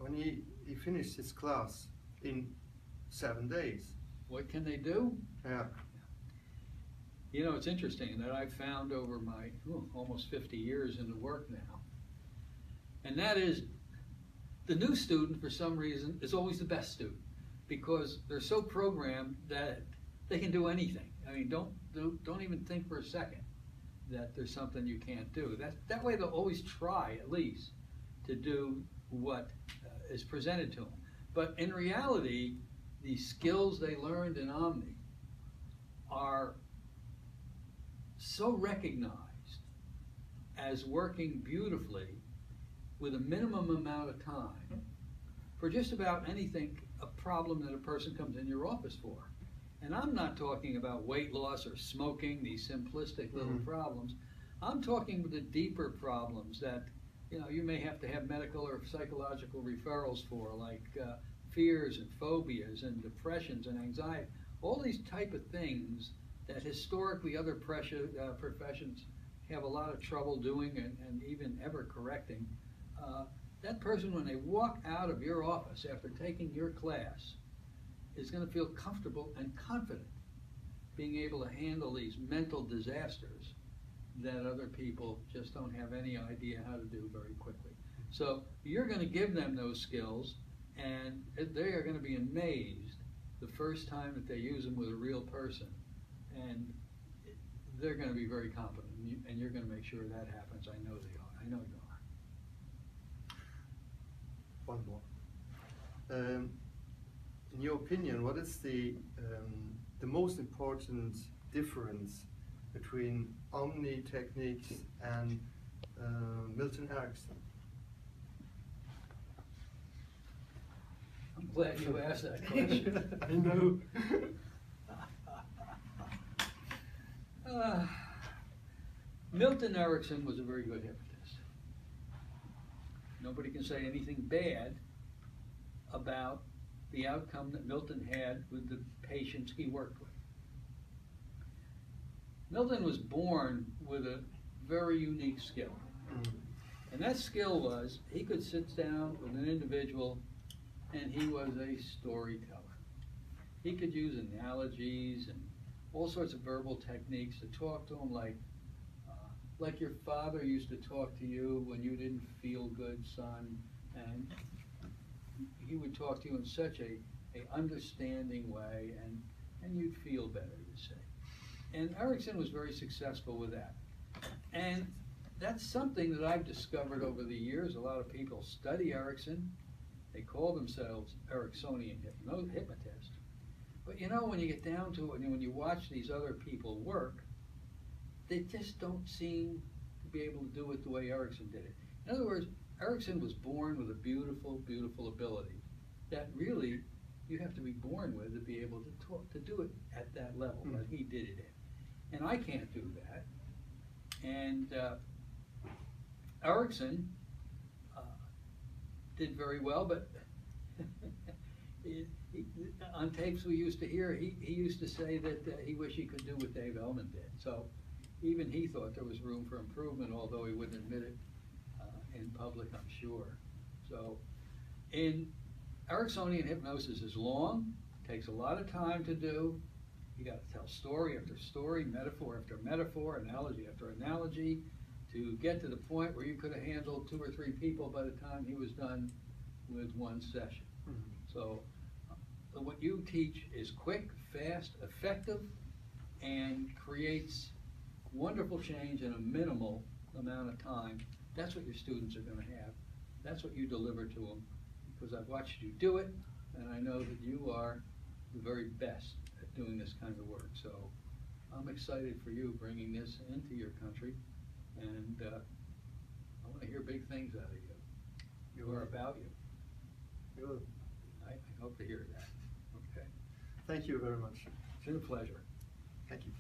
when he finished his class in 7 days. What can they do? Yeah. You know, it's interesting that I've found over my almost 50 years in the work now, and that is the new student, for some reason, is always the best student because they're so programmed that they can do anything. I mean, don't even think for a second that there's something you can't do. That way they'll always try, at least, to do what is presented to them. But in reality, the skills they learned in Omni are so recognized as working beautifully with a minimum amount of time for just about anything, a problem that a person comes in your office for. And I'm not talking about weight loss or smoking, these simplistic little problems. I'm talking with the deeper problems that you may have to have medical or psychological referrals for, like fears and phobias and depressions and anxiety. All these type of things that historically other professions have a lot of trouble doing and even ever correcting. That person, when they walk out of your office after taking your class, is going to feel comfortable and confident being able to handle these mental disasters that other people just don't have any idea how to do very quickly. So you're going to give them those skills, and they are going to be amazed the first time that they use them with a real person, and they're going to be very confident, and you're going to make sure that happens. I know they are. I know you are. One more. In your opinion, what is the most important difference between Omni techniques and Milton Erickson? I'm glad you asked that question. I know. Milton Erickson was a very good hypnotist. Nobody can say anything bad about the outcome that Milton had with the patients he worked with. Milton was born with a very unique skill. And that skill was he could sit down with an individual and he was a storyteller. He could use analogies and all sorts of verbal techniques to talk to him like your father used to talk to you when you didn't feel good, son, and he would talk to you in such a understanding way, and you'd feel better, you say. And Erickson was very successful with that. And that's something that I've discovered over the years. A lot of people study Erickson. They call themselves Ericksonian hypnotists. But when you get down to it, and when you watch these other people work, they just don't seem to be able to do it the way Erickson did it. In other words, Erickson was born with a beautiful, beautiful ability that really you have to be born with to be able to do it at that level that he did it in. And I can't do that. And Erickson did very well, but on tapes we used to hear, he used to say that he wished he could do what Dave Ellman did. So even he thought there was room for improvement, although he wouldn't admit it in public, I'm sure. So in Ericksonian hypnosis is long, takes a lot of time to do. You got to tell story after story, metaphor after metaphor, analogy after analogy, to get to the point where you could have handled 2 or 3 people by the time he was done with one session. So what you teach is quick, fast, effective, and creates wonderful change in a minimal amount of time. That's what your students are going to have. That's what you deliver to them, because I've watched you do it, and I know that you are the very best at doing this kind of work. So I'm excited for you bringing this into your country, and I want to hear big things out of you or about you. Good. I hope to hear that. Okay. Thank you very much. It's been a pleasure. Thank you.